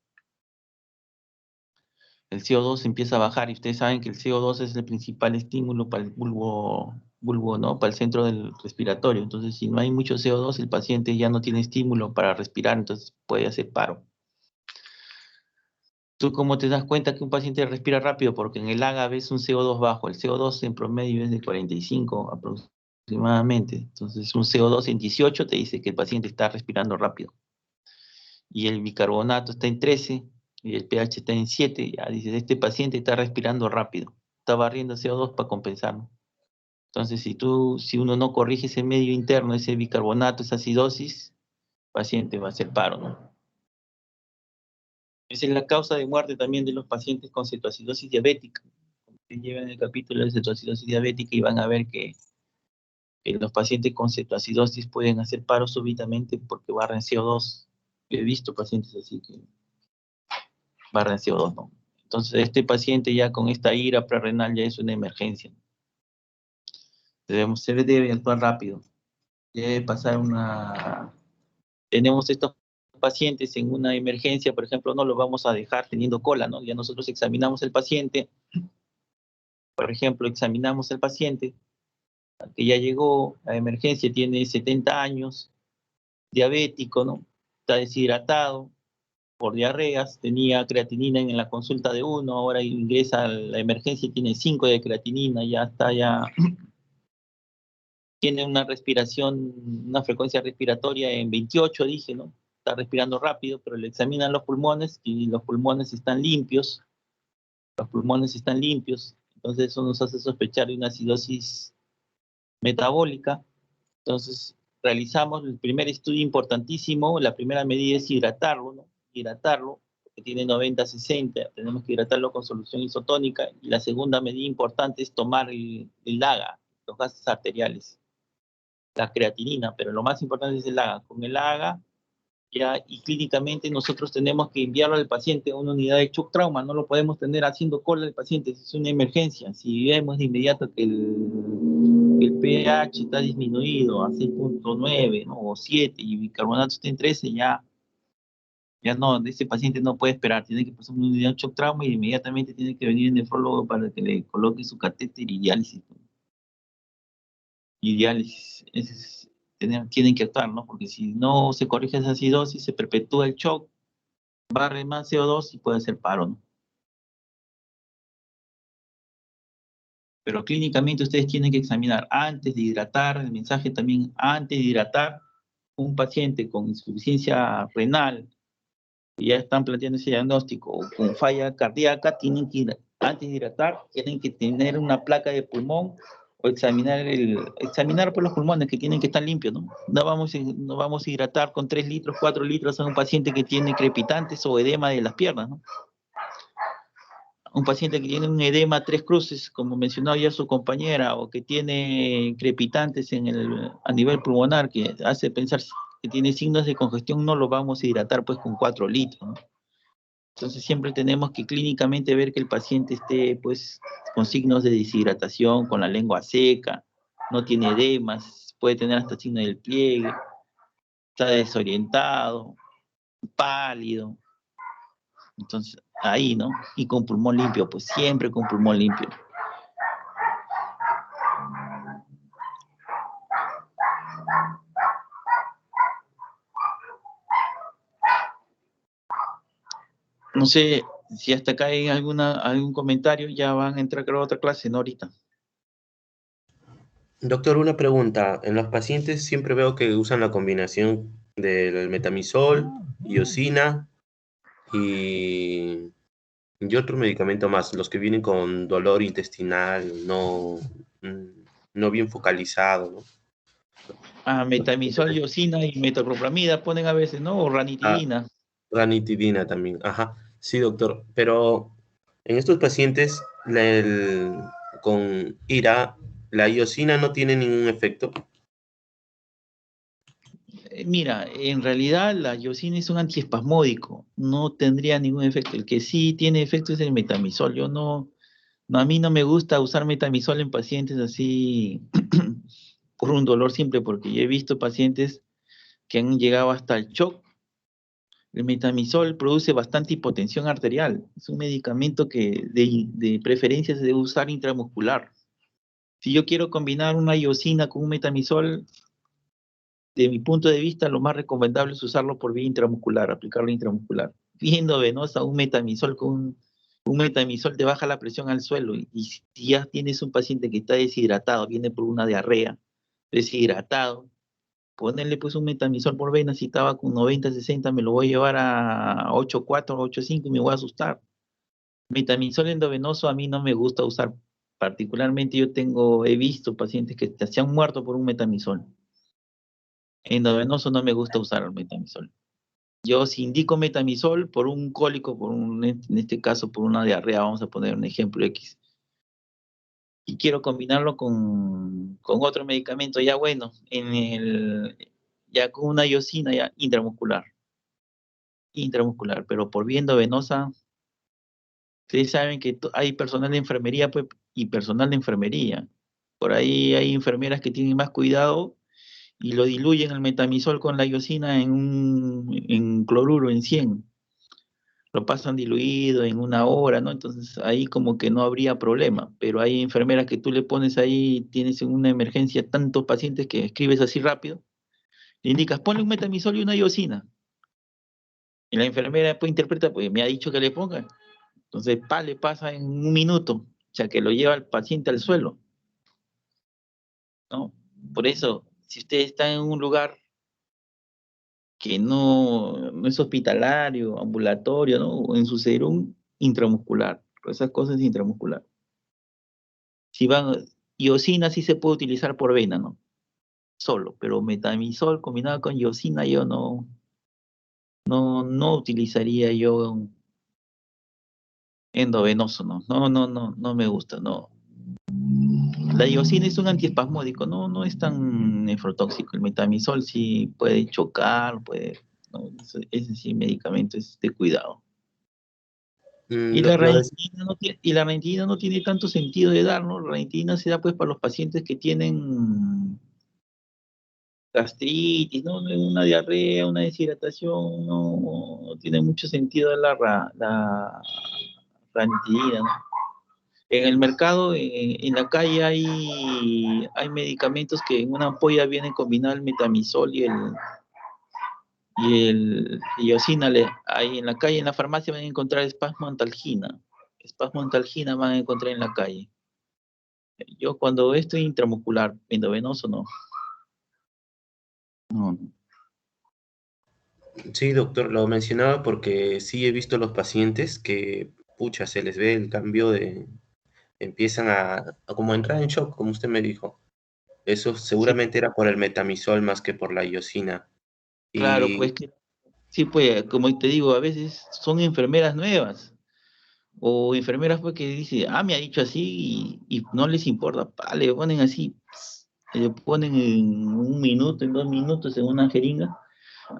Speaker 1: El CO2 empieza a bajar y ustedes saben que el CO2 es el principal estímulo para el bulbo, ¿no? Para el centro del respiratorio. Entonces, si no hay mucho CO2, el paciente ya no tiene estímulo para respirar, entonces puede hacer paro. ¿Tú cómo te das cuenta que un paciente respira rápido? Porque en el AGA ves un CO2 bajo. El CO2 en promedio es de 45 aproximadamente. Entonces, un CO2 en 18 te dice que el paciente está respirando rápido. Y el bicarbonato está en 13 y el pH está en 7. Ya dices, este paciente está respirando rápido. Está barriendo CO2 para compensarlo. Entonces, si uno no corrige ese medio interno, ese bicarbonato, esa acidosis, el paciente va a hacer paro, ¿no? Esa es la causa de muerte también de los pacientes con cetoacidosis diabética. Se llevan el capítulo de cetoacidosis diabética y van a ver que los pacientes con cetoacidosis pueden hacer paro súbitamente porque barren CO2. He visto pacientes así que barren CO2, ¿no? Entonces, este paciente ya con esta ira prerrenal ya es una emergencia. Se debe actuar rápido. Debe pasar una... Tenemos estos pacientes en una emergencia, por ejemplo, no los vamos a dejar teniendo cola, ¿no? Ya nosotros examinamos el paciente, por ejemplo, examinamos el paciente que ya llegó a emergencia, tiene 70 años, diabético, ¿no? Está deshidratado por diarreas, tenía creatinina en la consulta de 1, ahora ingresa a la emergencia y tiene 5 de creatinina, ya tiene una respiración, una frecuencia respiratoria en 28, dije, ¿no? Está respirando rápido, pero le examinan los pulmones y los pulmones están limpios, entonces eso nos hace sospechar de una acidosis metabólica. Entonces realizamos el primer estudio importantísimo, la primera medida es hidratarlo, ¿no? Hidratarlo, porque tiene 90-60, tenemos que hidratarlo con solución isotónica, y la segunda medida importante es tomar el AGA, los gases arteriales, la creatinina, pero lo más importante es el AGA. Con el AGA, ya, y clínicamente nosotros tenemos que enviarlo al paciente a una unidad de shock trauma, no lo podemos tener haciendo cola al paciente, es una emergencia. Si vemos de inmediato que el pH está disminuido a 6.9, ¿no? O 7 y el bicarbonato está en 13, ya no, ese paciente no puede esperar, tiene que pasar una unidad de shock trauma y inmediatamente tiene que venir el nefrólogo para que le coloque su catéter y diálisis. Y diálisis, tienen que actuar, ¿no? Porque si no se corrige esa acidosis, se perpetúa el shock, barre más CO2 y puede hacer paro, ¿no? Pero clínicamente ustedes tienen que examinar antes de hidratar, el mensaje también, antes de hidratar, un paciente con insuficiencia renal, que ya están planteando ese diagnóstico, o con falla cardíaca, tienen que antes de hidratar, tienen que tener una placa de pulmón o examinar por los pulmones que tienen que estar limpios, ¿no? No vamos a hidratar con 3 litros, 4 litros a un paciente que tiene crepitantes o edema de las piernas, ¿no? Un paciente que tiene un edema 3 cruces, como mencionó ya su compañera, o que tiene crepitantes a nivel pulmonar, que hace pensar que tiene signos de congestión, no lo vamos a hidratar pues con 4 litros, ¿no? Entonces siempre tenemos que clínicamente ver que el paciente esté pues con signos de deshidratación, con la lengua seca, no tiene edemas, puede tener hasta signos del pliegue, está desorientado, pálido. Entonces ahí, ¿no? Y con pulmón limpio, pues siempre con pulmón limpio. No sé si hasta acá hay algún comentario, ya van a entrar a otra clase, ¿no? Ahorita.
Speaker 2: Doctor, una pregunta. En los pacientes siempre veo que usan la combinación del metamizol, iosina y otro medicamento más, los que vienen con dolor intestinal no bien focalizado, ¿no?
Speaker 1: Metamizol, iosina y metoclopramida ponen a veces, ¿no? O
Speaker 2: Ah,
Speaker 1: ranitidina.
Speaker 2: ranitidina también, ajá. Sí, doctor, pero en estos pacientes con IRA, la iosina no tiene ningún efecto.
Speaker 1: Mira, en realidad la iosina es un antiespasmódico, no tendría ningún efecto. El que sí tiene efecto es el metamizol. A mí no me gusta usar metamizol en pacientes así por un dolor simple, porque yo he visto pacientes que han llegado hasta el shock. El metamizol produce bastante hipotensión arterial. Es un medicamento que de preferencia se debe usar intramuscular. Si yo quiero combinar una iosina con un metamizol, de mi punto de vista, lo más recomendable es usarlo por vía intramuscular, aplicarlo intramuscular. vía endovenosa un metamisol un metamisol te baja la presión al suelo, y si ya tienes un paciente que está deshidratado, viene por una diarrea, deshidratado, ponerle pues un metamisol por vena, si estaba con 90, 60, me lo voy a llevar a 8.4, 8.5 y me voy a asustar. Metamisol endovenoso a mí no me gusta usar, particularmente he visto pacientes que se han muerto por un metamisol. Endovenoso no me gusta usar el metamisol. Yo si indico metamisol por un cólico, en este caso por una diarrea, vamos a poner un ejemplo X, y quiero combinarlo con otro medicamento, ya bueno, ya con una iosina ya intramuscular, pero por vía endovenosa, ustedes saben que hay personal de enfermería pues, y personal de enfermería. Por ahí hay enfermeras que tienen más cuidado y lo diluyen el metamisol con la iosina en cloruro, en 100. Lo pasan diluido en 1 hora, ¿no? Entonces ahí como que no habría problema, pero hay enfermeras que tú le pones ahí, tienes en una emergencia tantos pacientes que escribes así rápido, le indicas, ponle un metamisol y una iosina. Y la enfermera pues interpreta, pues me ha dicho que le ponga. Entonces, le pasa en 1 minuto, o sea que lo lleva al paciente al suelo, ¿no? Por eso, si usted está en un lugar que no es hospitalario, ambulatorio, ¿no? O en su serum intramuscular, esas cosas intramuscular. Si van, iosina sí se puede utilizar por vena, ¿no? Solo, pero metamisol combinado con iosina yo no utilizaría yo endovenoso, ¿no? No me gusta, no. La iosina es un antiespasmódico, no es tan nefrotóxico. El metamisol sí puede chocar, ¿no? Ese sí medicamento es de cuidado. Y la ranitidina no tiene tanto sentido de dar, ¿no? La ranitidina se da pues para los pacientes que tienen gastritis, ¿no? Una diarrea, una deshidratación, no tiene mucho sentido la ranitidina, ¿no? En el mercado, en la calle hay medicamentos que en una ampolla vienen combinados el metamisol y iosina. Ahí en la calle, en la farmacia van a encontrar espasmoantalgina. Espasmoantalgina van a encontrar en la calle. Yo cuando estoy intramuscular, endovenoso, no. No.
Speaker 2: Sí, doctor, lo mencionaba porque sí he visto los pacientes que, pucha, se les ve el cambio empiezan a como entrar en shock, como usted me dijo. Eso
Speaker 1: Sí,
Speaker 2: seguramente era por el metamisol más que por la iosina.
Speaker 1: claro, pues
Speaker 2: Y
Speaker 1: que sí, pues como te digo, a veces son enfermeras nuevas o enfermeras pues que dicen, me ha dicho así y no les importa, le ponen así, le ponen en 1 minuto, en 2 minutos en una jeringa,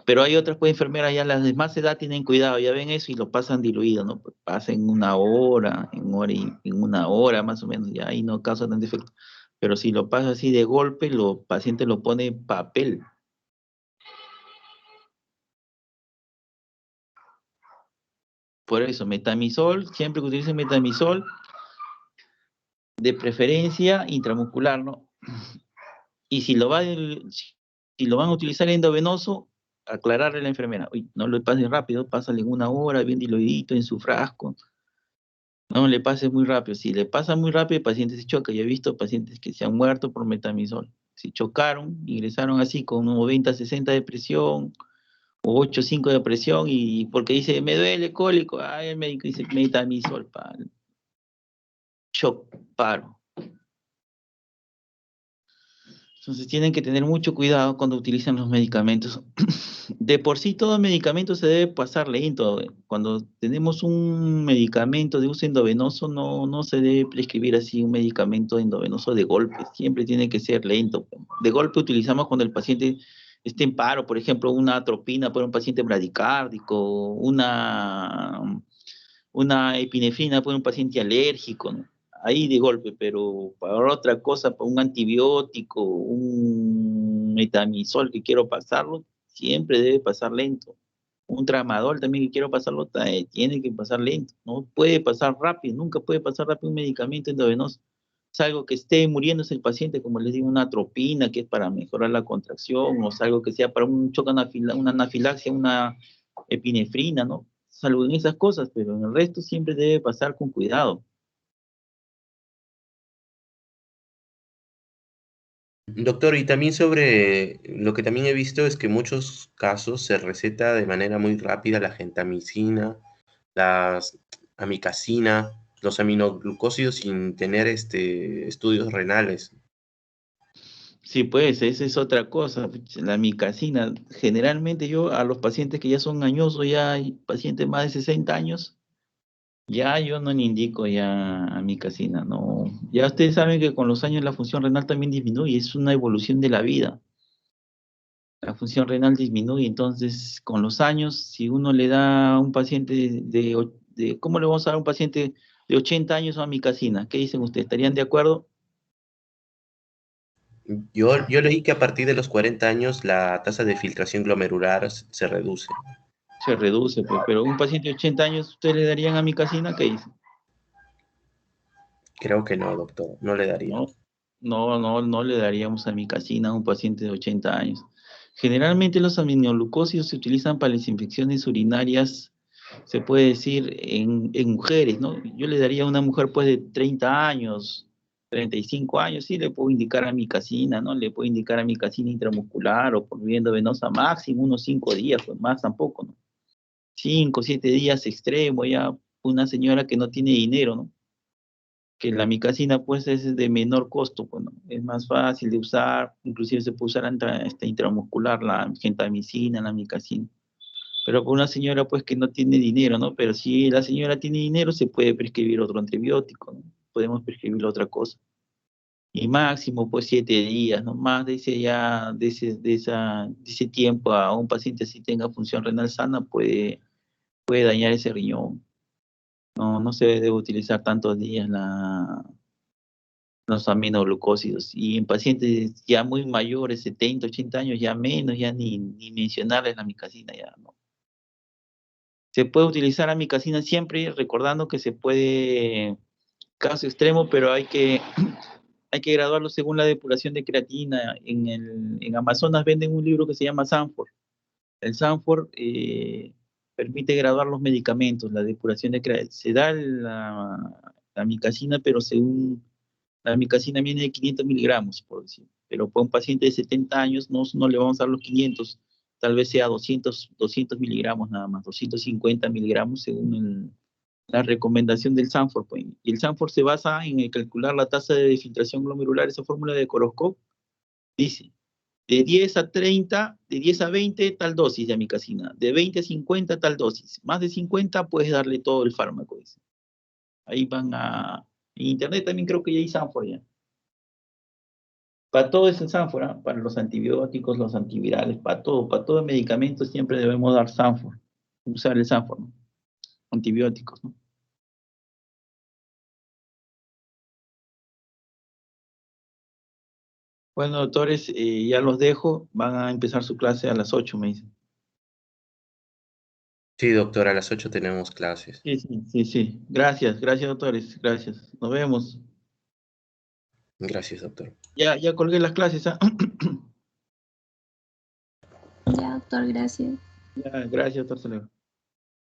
Speaker 1: pero hay otras pues enfermeras ya las de más edad tienen cuidado, ya ven eso y lo pasan diluido, ¿no? Pues pasa en 1 hora, en 1 hora más o menos, ya ahí no causa tanto efecto. Pero si lo pasa así de golpe, los pacientes lo ponen en papel. Por eso, metamisol, siempre que utilicen metamisol, de preferencia intramuscular, ¿no? Y si si lo van a utilizar endovenoso, aclararle a la enfermera, oye, no lo pases rápido, pásale en 1 hora, bien diluidito en su frasco, no le pases muy rápido. Si le pasa muy rápido, el paciente se choca. Yo he visto pacientes que se han muerto por metamisol. Se chocaron, ingresaron así con 90, 60 de presión, o 8,5 de presión, y porque dice, me duele cólico, el médico dice metamisol, shock, paro. Entonces tienen que tener mucho cuidado cuando utilizan los medicamentos. De por sí todo medicamento se debe pasar lento. Cuando tenemos un medicamento de uso endovenoso, no se debe prescribir así un medicamento endovenoso de golpe. Siempre tiene que ser lento. De golpe utilizamos cuando el paciente esté en paro, por ejemplo, una atropina para un paciente bradicárdico, una epinefrina para un paciente alérgico, ¿no? Ahí de golpe, pero para otra cosa, para un antibiótico, un metamisol que quiero pasarlo, siempre debe pasar lento. Un tramadol también que quiero pasarlo, tiene que pasar lento. No puede pasar rápido, nunca puede pasar rápido un medicamento endovenoso. Es algo que esté muriéndose el paciente, como les digo, una atropina que es para mejorar la contracción, o es algo que sea para un choque una anafilaxia, una epinefrina, ¿no? salvo en esas cosas, pero en el resto siempre debe pasar con cuidado.
Speaker 2: Doctor, y también sobre lo que también he visto es que en muchos casos se receta de manera muy rápida la gentamicina, las amicacina, los aminoglucósidos sin tener estudios renales.
Speaker 1: Sí, pues, esa es otra cosa, la micacina. Generalmente yo a los pacientes que ya son añosos, ya hay pacientes más de 60 años, ya yo no le indico ya amicacina, no. Ya ustedes saben que con los años la función renal también disminuye, es una evolución de la vida. La función renal disminuye, entonces con los años, si uno le da a un paciente ¿cómo le vamos a dar a un paciente de 80 años amicacina? ¿Qué dicen ustedes? ¿Estarían de acuerdo?
Speaker 2: Yo leí que a partir de los 40 años la tasa de filtración glomerular se reduce.
Speaker 1: Se reduce, pues, pero un paciente de 80 años, ¿ustedes le darían amicacina? ¿Qué dicen?
Speaker 2: Creo que no, doctor, no le daría.
Speaker 1: No, no le daríamos amicacina a un paciente de 80 años. Generalmente los aminoglucósidos se utilizan para las infecciones urinarias, se puede decir, en mujeres, ¿no? Yo le daría a una mujer pues de 30 años, 35 años, sí le puedo indicar amicacina, ¿no? Le puedo indicar amicacina intramuscular o por viendo venosa máximo unos 5 días, pues más tampoco, ¿no? 5, 7 días extremo, ya una señora que no tiene dinero, ¿no? Que la micacina pues es de menor costo, pues, ¿no? Es más fácil de usar, inclusive se puede usar intramuscular, la gentamicina, la micacina. Pero con una señora pues que no tiene dinero, ¿no? Pero si la señora tiene dinero, se puede prescribir otro antibiótico, ¿no? Podemos prescribir otra cosa. Y máximo pues 7 días, ¿no? Más de ese ya, de ese tiempo a un paciente si tenga función renal sana puede dañar ese riñón. No se debe utilizar tantos días los aminoglucósidos. Y en pacientes ya muy mayores, 70, 80 años, ya menos, ya ni mencionarles la amicacina, ya no. Se puede utilizar amicacina siempre, recordando que se puede, caso extremo, pero hay que graduarlo según la depuración de creatina. En Amazonas venden un libro que se llama Sanford. El Sanford permite graduar los medicamentos, la depuración de creatina. Se da la amicacina, pero según la amicacina viene de 500 miligramos, por decir. Pero para un paciente de 70 años no le vamos a dar los 500, tal vez sea 200 miligramos nada más, 250 miligramos según la recomendación del Sanford. Pues. Y el Sanford se basa en el calcular la tasa de filtración glomerular, esa fórmula de Korokov, dice, de 10 a 30, de 10 a 20 tal dosis de amicacina, de 20 a 50 tal dosis, más de 50 puedes darle todo el fármaco. Dice. Ahí van en internet también creo que ya hay Sanford ya. Para todo es el Sanford, ¿eh? Para los antibióticos, los antivirales, para todo el medicamento siempre debemos dar Sanford, usar el Sanford, ¿no? Antibióticos, ¿no? Bueno, doctores, ya los dejo, van a empezar su clase a las 8, me dicen.
Speaker 2: Sí, doctor, a las 8 tenemos clases.
Speaker 1: Sí. Gracias, doctores, gracias. Nos vemos.
Speaker 2: Gracias, doctor.
Speaker 1: Ya colgué las clases, ¿ah?
Speaker 5: Ya, doctor, gracias.
Speaker 1: Ya, gracias, doctor. Hasta luego.